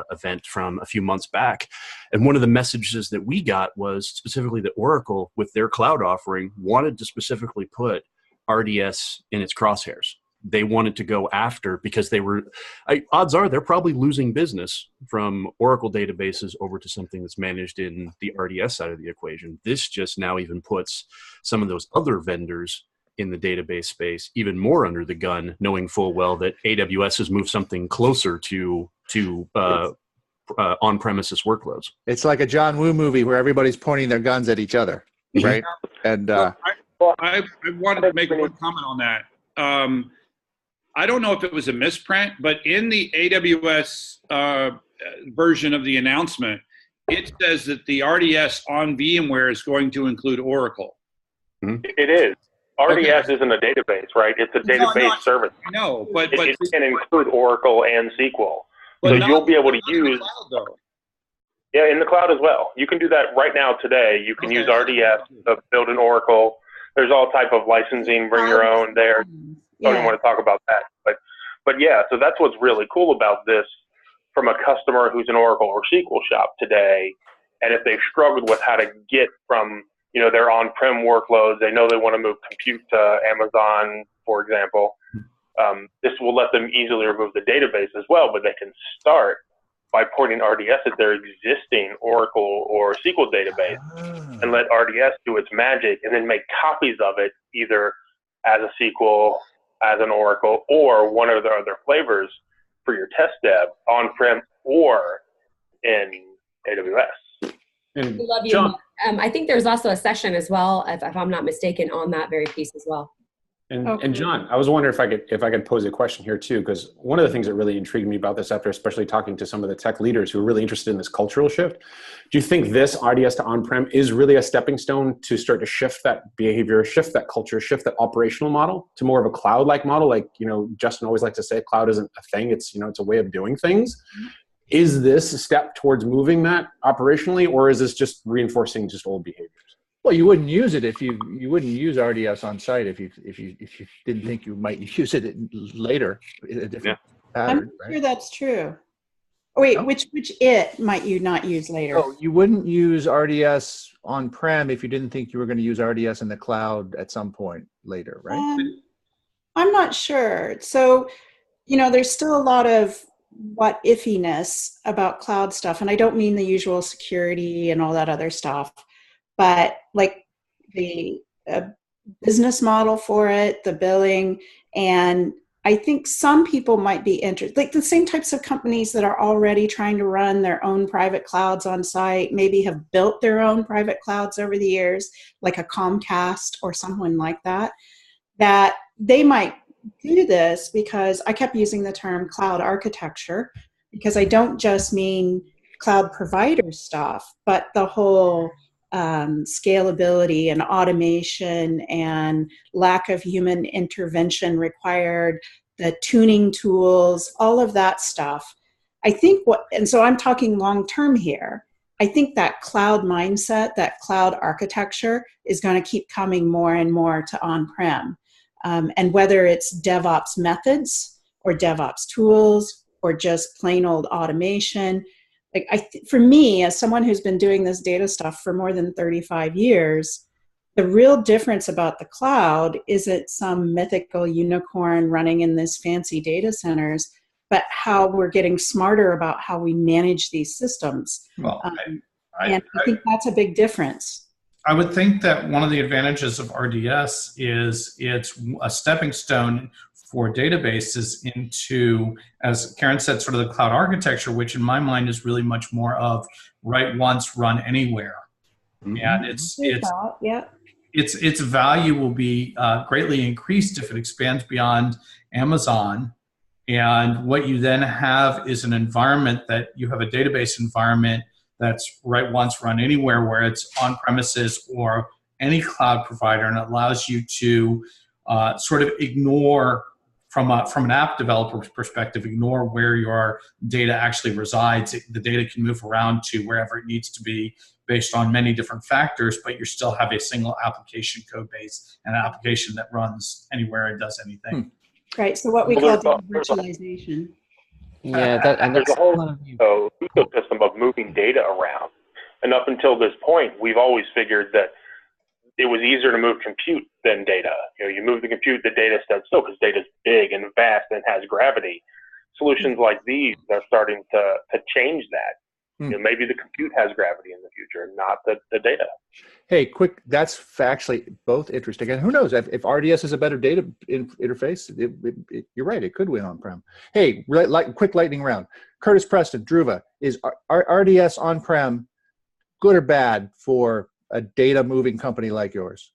event from a few months back. And one of the messages that we got was specifically that Oracle, with their cloud offering, wanted to specifically put RDS in its crosshairs. They wanted to go after, because they were, odds are they're probably losing business from Oracle databases over to something that's managed in the RDS side of the equation. This just now even puts some of those other vendors in the database space even more under the gun, knowing full well that AWS has moved something closer to on-premises workloads. It's like a John Woo movie where everybody's pointing their guns at each other, right? And I wanted to make one comment on that. I don't know if it was a misprint, but in the AWS version of the announcement, it says that the RDS on VMware is going to include Oracle. It is. RDS isn't a database, right? It's a database service. I know, but it can include Oracle and SQL. So you'll be able to use. Yeah, in the cloud as well. You can do that right now today. You can use RDS to build an Oracle. There's all type of licensing, bring your own there. Don't even want to talk about that. But yeah, so that's what's really cool about this from a customer who's an Oracle or SQL shop today. And if they've struggled with how to get from, their on-prem workloads, they know they want to move compute to Amazon, for example. This will let them easily remove the database as well, but they can start by porting RDS at their existing Oracle or SQL database and let RDS do its magic and then make copies of it either as a SQL, as an Oracle, or one of the other flavors for your test dev on-prem or in AWS. And we love you. John, I think there's also a session as well, if I'm not mistaken, on that very piece as well. And John, I was wondering if I could pose a question here too, because one of the things that really intrigued me about this, after especially talking to some of the tech leaders who are really interested in this cultural shift, do you think this RDS to on-prem is really a stepping stone to start to shift that behavior, shift that culture, shift that operational model to more of a cloud-like model? Like, Justin always likes to say, cloud isn't a thing; it's it's a way of doing things. Is this a step towards moving that operationally, or is this just reinforcing just old behaviors? Well, you wouldn't use it if you wouldn't use RDS on site if you didn't think you might use it later in a different pattern. I'm sure that's true. Oh, wait, which it might you not use later? Oh, you wouldn't use RDS on-prem if you didn't think you were going to use RDS in the cloud at some point later, right? I'm not sure. So, there's still a lot of what iffiness about cloud stuff, and I don't mean the usual security and all that other stuff. But like the business model for it, the billing, and I think some people might be interested, like the same types of companies that are already trying to run their own private clouds on site, maybe have built their own private clouds over the years, like a Comcast or someone like that, that they might do this because I kept using the term cloud architecture, because I don't just mean cloud provider stuff, but the whole scalability and automation and lack of human intervention required, the tuning tools, all of that stuff. I think and so I'm talking long-term here. I think that cloud mindset, that cloud architecture is going to keep coming more and more to on-prem. And whether it's DevOps methods or DevOps tools or just plain old automation, for me, as someone who's been doing this data stuff for more than 35 years, the real difference about the cloud isn't some mythical unicorn running in this fancy data centers, but how we're getting smarter about how we manage these systems. Well, and I think that's a big difference. I would think that one of the advantages of RDS is it's a stepping stone for databases into, as Karen said, sort of the cloud architecture, which in my mind is really much more of write once, run anywhere. And its value will be greatly increased if it expands beyond Amazon. And what you then have is an environment that you have a database environment that's write once, run anywhere, where it's on premises or any cloud provider, and it allows you to sort of ignore, from an app developer's perspective, ignore where your data actually resides. The data can move around to wherever it needs to be based on many different factors, but you still have a single application code base and an application that runs anywhere and does anything. Right, so what we call data virtualization. Yeah, and there's that's a whole ecosystem of moving data around. And up until this point, we've always figured that it was easier to move compute than data. You move the compute, the data stands still because data is big and vast and has gravity. Solutions like these are starting to change that. Maybe the compute has gravity in the future, not the data. Hey, quick, that's factually both interesting. And who knows, if RDS is a better data interface, you're right, it could win on-prem. Hey, quick lightning round. Curtis, Preston, Druva, is RDS on-prem good or bad for a data moving company like yours?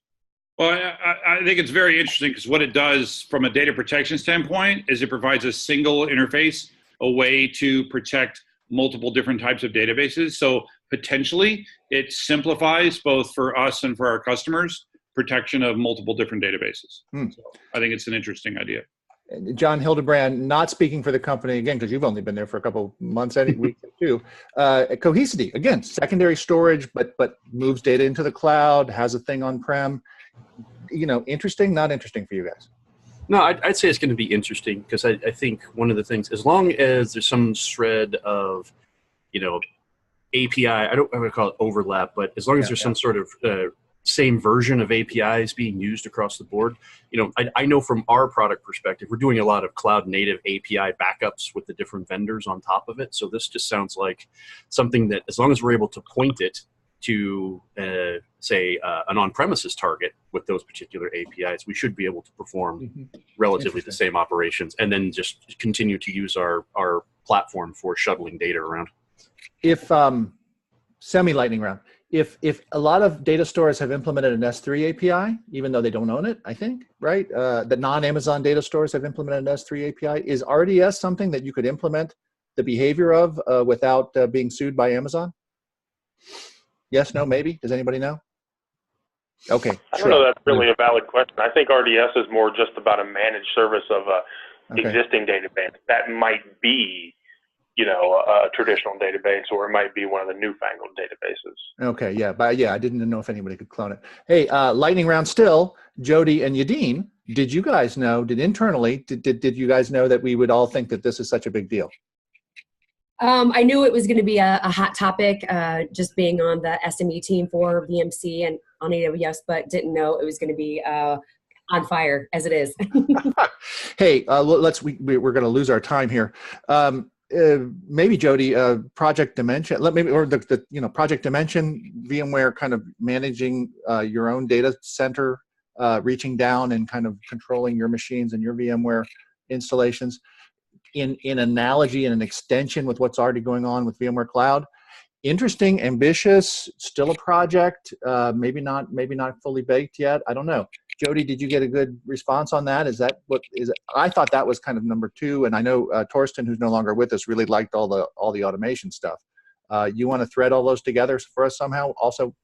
Well, I think it's very interesting because what it does from a data protection standpoint is it provides a single interface, a way to protect multiple different types of databases. So potentially it simplifies both for us and for our customers protection of multiple different databases. So I think it's an interesting idea. Jon Hildebrand, not speaking for the company again, because you've only been there for a couple months, any week too. Cohesity, again, secondary storage, but moves data into the cloud, has a thing on-prem. Interesting, not interesting for you guys? No, I'd say it's going to be interesting because I think one of the things, as long as there's some shred of, API, I don't want to call it overlap, but as long as there's some sort of same version of APIs being used across the board, I know from our product perspective, we're doing a lot of cloud native API backups with the different vendors on top of it. So this just sounds like something that, as long as we're able to point it to, say, an on-premises target with those particular APIs, we should be able to perform relatively the same operations and then just continue to use our platform for shuttling data around. If semi-lightning round, if a lot of data stores have implemented an S3 API, even though they don't own it, I think, right? The non-Amazon data stores have implemented an S3 API. Is RDS something that you could implement the behavior of without being sued by Amazon? Yes, no, maybe? Does anybody know? Okay. I don't know that's really a valid question. I think RDS is more just about a managed service of a existing database. That might be, a traditional database, or it might be one of the newfangled databases. Okay, yeah, but I didn't know if anybody could clone it. Hey, lightning round still, Jodi and Yadin, did you guys know, did you guys know that we would all think that this is such a big deal? I knew it was going to be a hot topic, just being on the SME team for VMC and on AWS, but didn't know it was going to be on fire as it is. Hey, we're going to lose our time here. Maybe Jodi, Project Dimension. Project Dimension, VMware kind of managing your own data center, reaching down and kind of controlling your machines and your VMware installations. In analogy and an extension with what's already going on with VMware Cloud. Interesting, ambitious, still a project, maybe not fully baked yet. I don't know. Jodi, did you get a good response on that? Is that what is it? I thought that was kind of number two, and I know Torsten, who's no longer with us, really liked all the automation stuff. You want to thread all those together for us somehow? Also,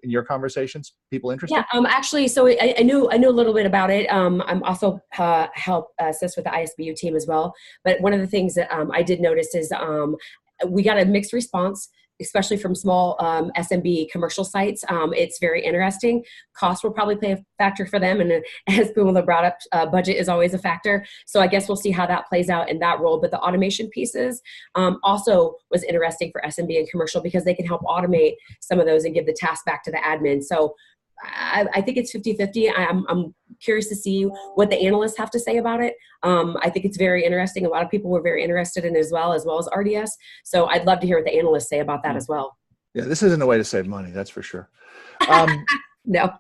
in your conversations, people interested? Yeah, actually, so I knew a little bit about it. I'm also help assist with the ISBU team as well. But one of the things that I did notice is we got a mixed response, especially from small SMB commercial sites. It's very interesting. Cost will probably play a factor for them. And as people have brought up, budget is always a factor. So I guess we'll see how that plays out in that role. But the automation pieces also was interesting for SMB and commercial because they can help automate some of those and give the task back to the admin. So I think it's 50-50. I'm curious to see what the analysts have to say about it. I think it's very interesting. A lot of people were very interested in it as well as RDS. So I'd love to hear what the analysts say about that as well. Yeah, this isn't a way to save money, that's for sure. No.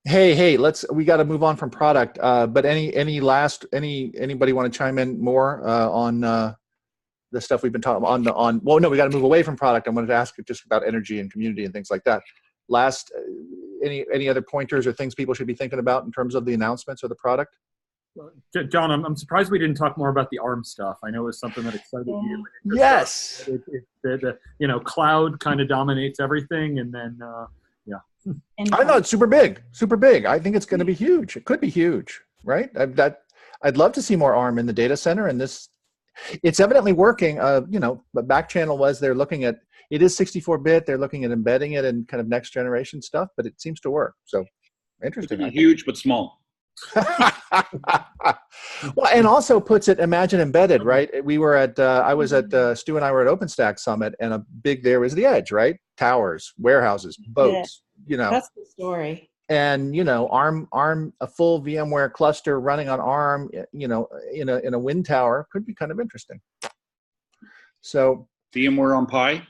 Hey, we got to move on from product. But anybody want to chime in more on the stuff we've been talking on? Well, no, we got to move away from product. I wanted to ask you just about energy and community and things like that. Any other pointers or things people should be thinking about in terms of the announcements or the product? John, I'm surprised we didn't talk more about the ARM stuff. I know it was something that excited you. Yes. Cloud kind of dominates everything, and then I know it's super big, super big. I think it's going to be huge. It could be huge, right? I'd love to see more ARM in the data center, and it's evidently working. The back channel was they're looking at it is 64-bit. They're looking at embedding it in kind of next generation stuff, but it seems to work. So interesting. It's huge but small. Well, and also puts it, imagine embedded, right? We were at, Stu and I were at OpenStack Summit, and a big there was the edge, right? Towers, warehouses, boats, That's the story. And, ARM, a full VMware cluster running on ARM, in a wind tower could be kind of interesting. So VMware on Pi?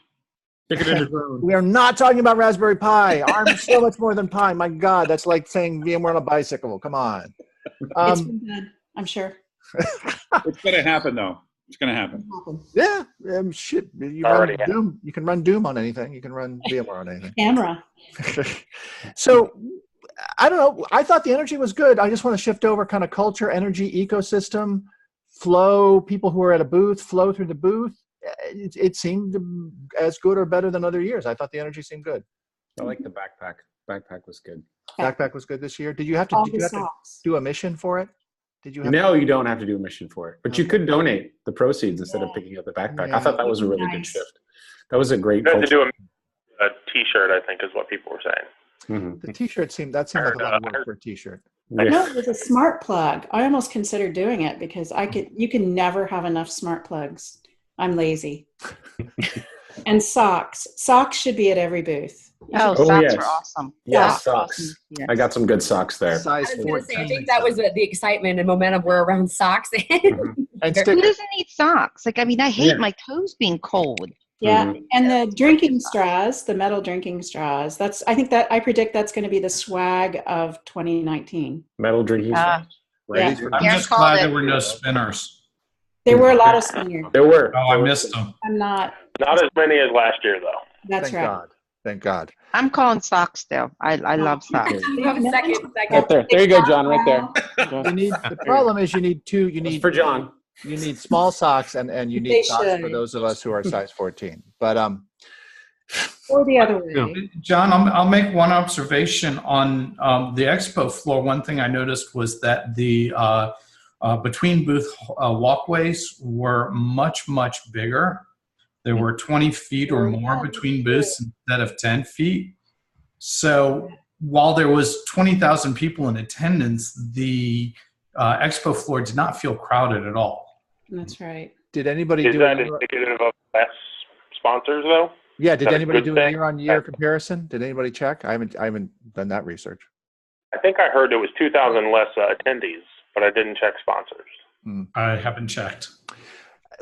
We are not talking about Raspberry Pi. ARM is so much more than Pi. My God, that's like saying VMware on a bicycle. Come on. It's been good, I'm sure. It's going to happen, though. It's going to happen. Yeah. Shit. You can run Doom on anything. You can run VMware on anything. Camera. So, I don't know. I thought the energy was good. I just want to shift over kind of culture, energy, ecosystem, flow, people who are at a booth, flow through the booth. It seemed as good or better than other years. I thought the energy seemed good. I like the backpack. Backpack was good. Backpack was good this year. Did you have to do a mission for it? No, you don't have to do a mission for it, but you could donate the proceeds instead of picking up the backpack. I thought that was a really good shift. That was a great. You have to do a T-shirt, I think, is what people were saying. Mm-hmm. The T-shirt seemed like a lot of work for a T-shirt. No, it was a smart plug. I almost considered doing it because you can never have enough smart plugs. I'm lazy. And socks. Socks should be at every booth. Socks are awesome. Yeah, socks. Yes. I got some good socks there. Size 14. I think that was the excitement and momentum were around socks. Mm-hmm. And who doesn't need socks? Like, I mean, I hate my toes being cold. Yeah, and the drinking straws, the metal drinking straws. I predict that's going to be the swag of 2019. Metal drinking straws. Right. Yeah. I'm just glad there were no spinners. There were a lot of spinners. There were. Oh, I missed them. I'm not. Not as many as last year, though. That's right. Thank God. I'm calling socks still. I love socks. You have a second. Right there. There you go, John. Right there. The problem is you need two. You need for John. You need small socks and you need socks for those of us who are size 14. But or the other way. John, I'll make one observation on the expo floor. One thing I noticed was that the between booth walkways were much, much bigger. There were 20 feet or more between booths instead of 10 feet. So while there was 20,000 people in attendance, the expo floor did not feel crowded at all. That's right. Did anybody Is that indicative of less sponsors, though? Yeah. Did anybody do a year-on-year comparison? Did anybody check? I haven't done that research. I think I heard it was 2,000 less attendees, but I didn't check sponsors. I haven't checked.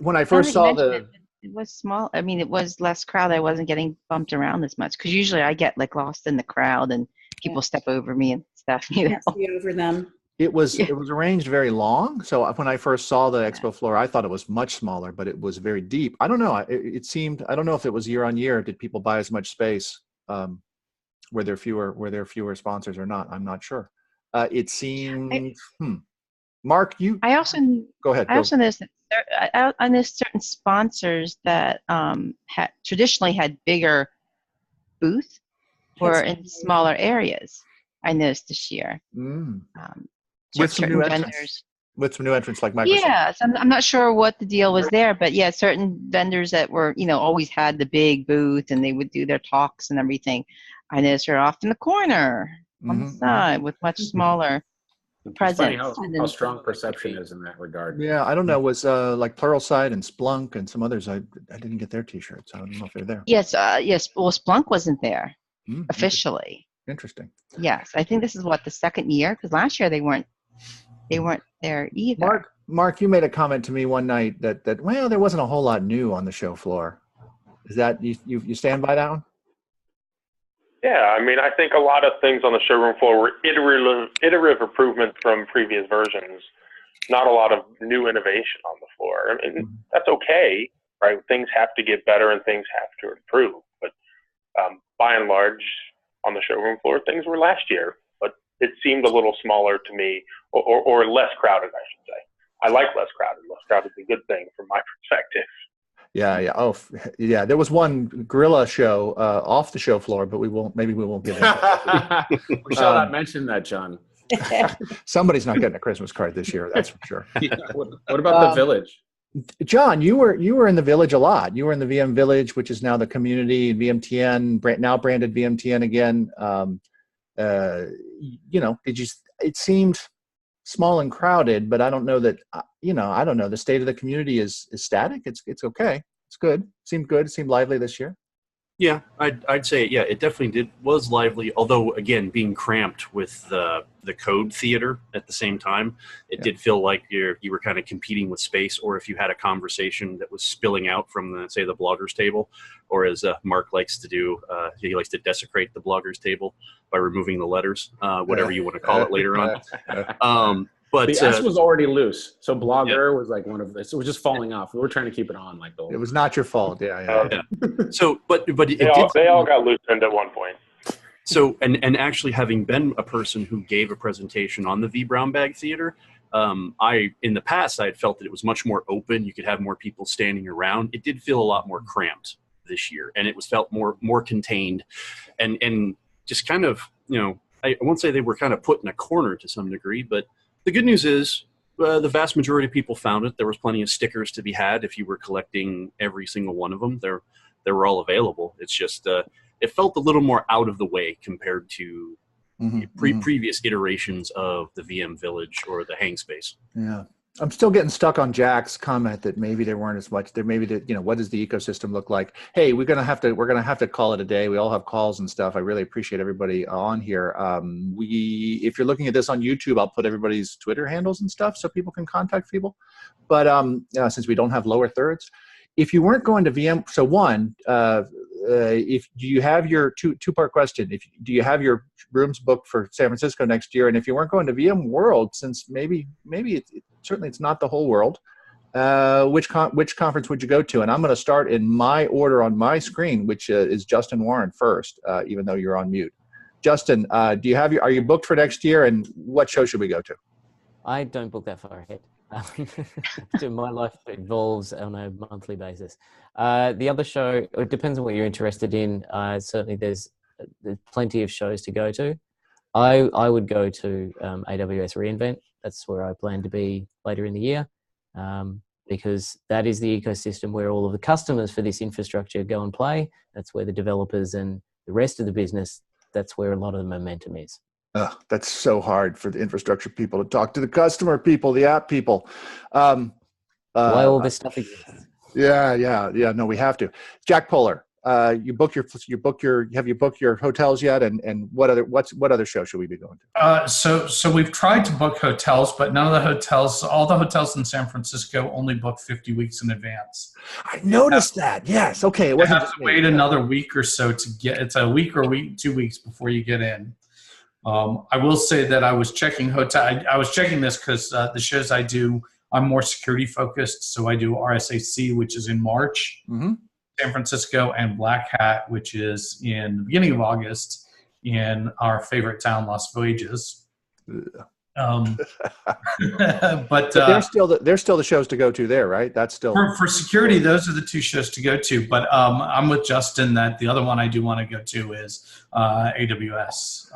When I first saw it was small. I mean, it was less crowd. I wasn't getting bumped around as much because usually I get like lost in the crowd and people step over me and stuff. You know, see over them. It was arranged very long. So when I first saw the expo floor, I thought it was much smaller, but it was very deep. I don't know. It seemed, I don't know if it was year on year. Did people buy as much space? Were there fewer sponsors or not? I'm not sure. It seemed. Mark, I also go ahead. I also noticed that I noticed certain sponsors that had traditionally had bigger booths were in smaller areas. I noticed this year. With some new entrants. With some new entrants like Microsoft. Yes, I'm not sure what the deal was there, but yeah, certain vendors that were, always had the big booth and they would do their talks and everything. I noticed they're off in the corner on the side with much smaller presence. How strong perception is in that regard. Yeah, I don't know. Was like Pluralsight and Splunk and some others. I didn't get their T-shirts. I don't know if they're there. Yes, yes. Well, Splunk wasn't there officially. Interesting. Yes, I think this is the second year because last year they weren't there either. Mark, you made a comment to me one night that well, there wasn't a whole lot new on the show floor. Is that you stand by that one? Yeah, I mean, I think a lot of things on the showroom floor were iterative improvements from previous versions. Not a lot of new innovation on the floor. I mean, that's okay, right? Things have to get better and things have to improve. But by and large, on the showroom floor, things were last year. But it seemed a little smaller to me, or less crowded, I should say. I like less crowded. Less crowded is a good thing from my perspective. Yeah. Oh, yeah. There was one gorilla show off the show floor, but maybe we won't get into that. We shall not mention that, John. Somebody's not getting a Christmas card this year, that's for sure. Yeah. What about the Village? John, you were in the Village a lot. You were in the VM Village, which is now the community, VMTN, now branded VMTN again. It seemed small and crowded, but I don't know that, I don't know. The state of the community is static. It's okay. It's good. Seemed good. Seemed lively this year. Yeah, I'd say, yeah, it definitely was lively, although, again, being cramped with the code theater at the same time, it did feel like you were kind of competing with space, or if you had a conversation that was spilling out from, the bloggers table, or as Mark likes to do, he likes to desecrate the bloggers table by removing the letters, whatever you want to call it later on. But the S was already loose, so blogger was like one of this. It was just falling off. We were trying to keep it on, like the. It was not your fault. Yeah. So, but they all got loosened at one point. So, and actually, having been a person who gave a presentation on the V Brown Bag Theater, in the past I had felt that it was much more open. You could have more people standing around. It did feel a lot more cramped this year, and it was felt more contained, and just kind of, I won't say they were kind of put in a corner to some degree, but. The good news is the vast majority of people found it. There was plenty of stickers to be had if you were collecting every single one of them. They were all available. It's just it felt a little more out of the way compared to previous iterations of the VM Village or the Hang Space. Yeah. I'm still getting stuck on Jack's comment that maybe there weren't as much. There maybe what does the ecosystem look like? Hey, we're gonna have to call it a day. We all have calls and stuff. I really appreciate everybody on here. If you're looking at this on YouTube, I'll put everybody's Twitter handles and stuff so people can contact people. But since we don't have lower thirds, if you weren't going to VM, so one, do you have your two-part question? Do you have your rooms booked for San Francisco next year? And if you weren't going to VMworld, since maybe certainly it's not the whole world, which conference would you go to? And I'm going to start in my order on my screen, which is Justin Warren first, even though you're on mute. Justin, are you booked for next year? And what show should we go to? I don't book that far ahead. So my life evolves on a monthly basis. The other show, it depends on what you're interested in. Certainly there's plenty of shows to go to. I would go to AWS reInvent. That's where I plan to be later in the year, because that is the ecosystem where all of the customers for this infrastructure go and play. That's where the developers and the rest of the business, that's where a lot of the momentum is. That's so hard for the infrastructure people to talk to the customer people, the app people. Why all this stuff exists. Yeah. No, we have to. Jack Poehler, have you booked your hotels yet? And what other show should we be going to? So we've tried to book hotels, but none of the hotels, all the hotels in San Francisco only book 50 weeks in advance. I noticed that. Yes. Okay. It wasn't you have to wait another week or so to get. It's a week or 2 weeks before you get in. I will say that I was checking I was checking this because the shows I do, I'm more security focused. So I do RSAC, which is in March, San Francisco, and Black Hat, which is in the beginning of August in our favorite town, Las Vegas. But they're still the shows to go to there, right? That's still for security. Those are the two shows to go to. But I'm with Justin that the other one I do want to go to is AWS.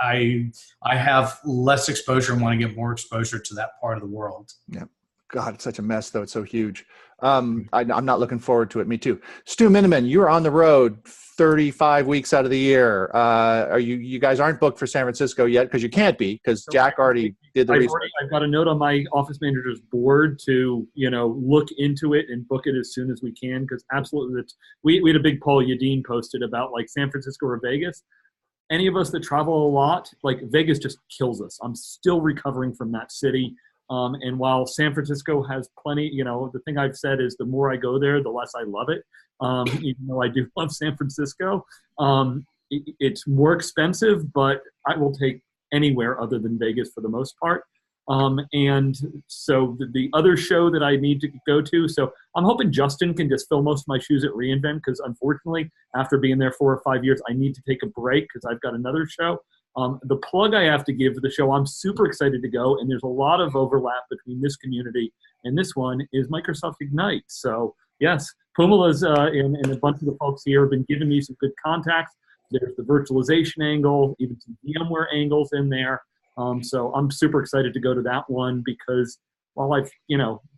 I have less exposure and want to get more exposure to that part of the world. Yeah. God, it's such a mess, though. It's so huge. I'm not looking forward to it. Me too. Stu Miniman, you're on the road 35 weeks out of the year. You guys aren't booked for San Francisco yet because you can't be because Jack already did the research. I've got a note on my office manager's board to look into it and book it as soon as we can because absolutely, we had a big poll Yadin posted about like San Francisco or Vegas. Any of us that travel a lot, like Vegas just kills us. I'm still recovering from that city. And while San Francisco has plenty, the thing I've said is the more I go there, the less I love it. Even though I do love San Francisco, it's more expensive, but I will take anywhere other than Vegas for the most part. And so the other show that I need to go to, so I'm hoping Justin can just fill most of my shoes at reInvent because unfortunately, after being there 4 or 5 years, I need to take a break because I've got another show. The plug I have to give to the show, I'm super excited to go, and there's a lot of overlap between this community and this one, is Microsoft Ignite. So yes, Pumela's and a bunch of the folks here have been giving me some good contacts. There's the virtualization angle, even some VMware angles in there. So I'm super excited to go to that one because while I've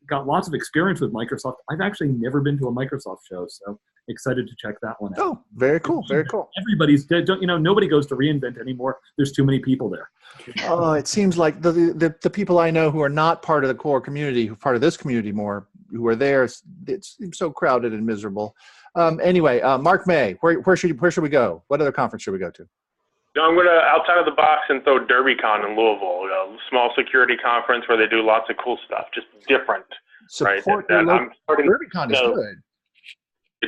got lots of experience with Microsoft, I've actually never been to a Microsoft show. So excited to check that one out. Oh, very cool, very cool. Everybody's, nobody goes to reInvent anymore. There's too many people there. Oh, it seems like the people I know who are not part of the core community, who are part of this community more, who are there, it seems so crowded and miserable. Anyway, Mark May, where should we go? What other conference should we go to? I'm going to, outside of the box, and throw DerbyCon in Louisville, a small security conference where they do lots of cool stuff, just different. Support right? DerbyCon is good.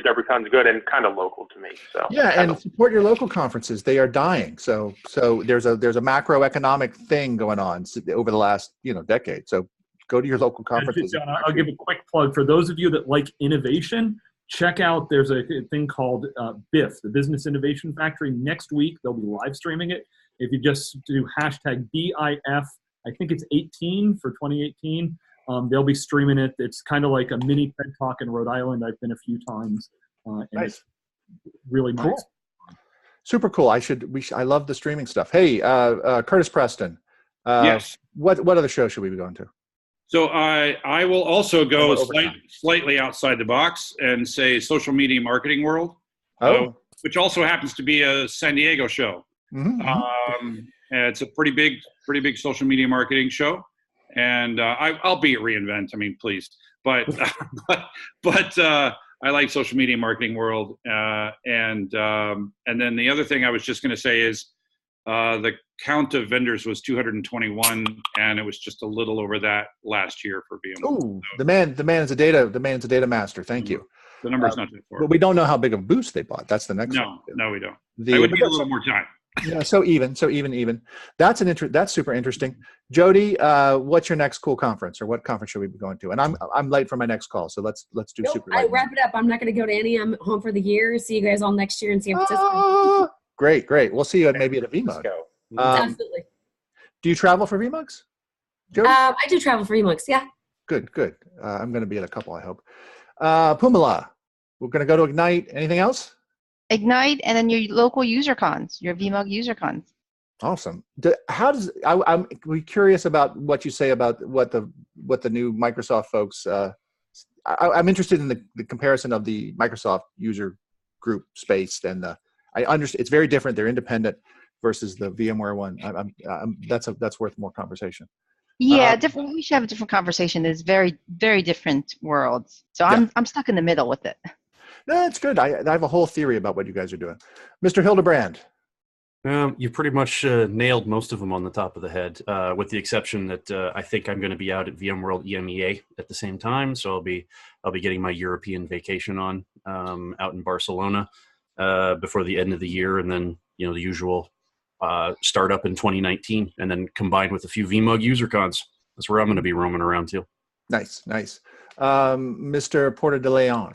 DerbyCon's good and kind of local to me. So yeah, and support your local conferences. They are dying. So there's a macroeconomic thing going on over the last decade. So go to your local conferences. John, I'll give a quick plug for those of you that like innovation. Check out, there's a thing called BIF, the Business Innovation Factory. Next week, they'll be live streaming it. If you just do hashtag BIF, I think it's 18 for 2018, they'll be streaming it. It's kind of like a mini TED Talk in Rhode Island. I've been a few times. And nice. It's really cool. nice. Super cool. I love the streaming stuff. Hey, Curtis Preston. Yes. What other show should we be going to? So I will also go slightly outside the box and say Social Media Marketing World, which also happens to be a San Diego show. Mm-hmm. And it's a pretty big social media marketing show, and I'll be at reInvent. I mean, please, but I like Social Media Marketing World, and then the other thing I was just going to say is the count of vendors was 221, and it was just a little over that last year for VMware. Oh, the man is a data master. Thank you. The number's not that far. But we don't know how big of a boost they bought. That's the next one. No, we don't. I would need a little more time. Yeah, so even. That's that's super interesting. Jodi, what's your next cool conference, or what conference should we be going to? And I'm late for my next call, so let's do super. I wrap it up. I'm not going to go to any. I'm home for the year. See you guys all next year in San Francisco. Great. We'll see you maybe at a VMUG. Absolutely. Do you travel for VMUGs? Jodi? I do travel for VMUGs. Yeah. Good. I'm going to be at a couple, I hope. Pumela, we're going to go to Ignite. Anything else? Ignite, and then your local user cons, your VMUG user cons. Awesome. I'm curious about what you say about what the new Microsoft folks. I'm interested in the comparison of the Microsoft user group space and I understand it's very different. They're independent versus the VMware one. That's worth more conversation. Yeah, different. We should have a different conversation. It's very, very different worlds. So I'm stuck in the middle with it. No, it's good. I have a whole theory about what you guys are doing. Mr. Hildebrand. You pretty much nailed most of them on the top of the head, with the exception that I think I'm going to be out at VMworld EMEA at the same time. So I'll be getting my European vacation on out in Barcelona before the end of the year, and then the usual startup in 2019, and then combined with a few VMUG user cons. That's where I'm going to be roaming around too. Nice. Mr. Porter de Leon.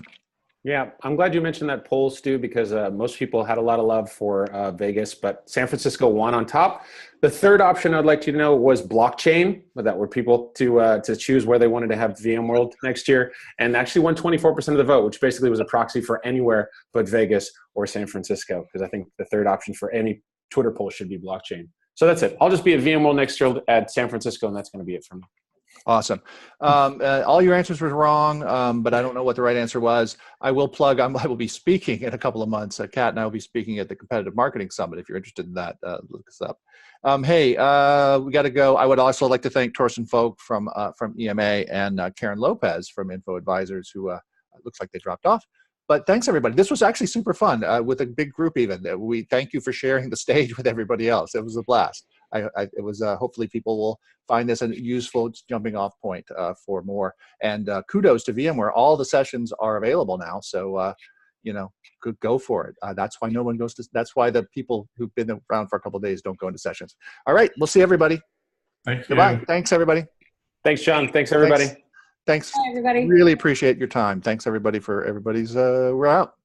Yeah, I'm glad you mentioned that poll, Stu, because most people had a lot of love for Vegas, but San Francisco won on top. The third option I'd like you to know was blockchain, that were people to choose where they wanted to have VMworld next year, and actually won 24% of the vote, which basically was a proxy for anywhere but Vegas or San Francisco, because I think the third option for any Twitter poll should be blockchain. So that's it. I'll just be at VMworld next year at San Francisco, and that's going to be it for me. Awesome. All your answers were wrong, but I don't know what the right answer was. I will plug, I will be speaking in a couple of months. Kat and I will be speaking at the Competitive Marketing Summit. If you're interested in that, look us up. Hey, we got to go. I would also like to thank Torsten Volk from EMA and Karen Lopez from InfoAdvisors, who looks like they dropped off. But thanks, everybody. This was actually super fun with a big group even. We thank you for sharing the stage with everybody else. It was a blast. It was hopefully people will find this a useful jumping off point for more. And kudos to VMware. All the sessions are available now, so go for it. That's why no one goes to. That's why the people who've been around for a couple of days don't go into sessions. All right, we'll see everybody. Thank you. Goodbye. Thanks, everybody. Thanks, John. Thanks, everybody. Thanks. Bye, everybody. Really appreciate your time. Thanks, everybody, for everybody's. We're out.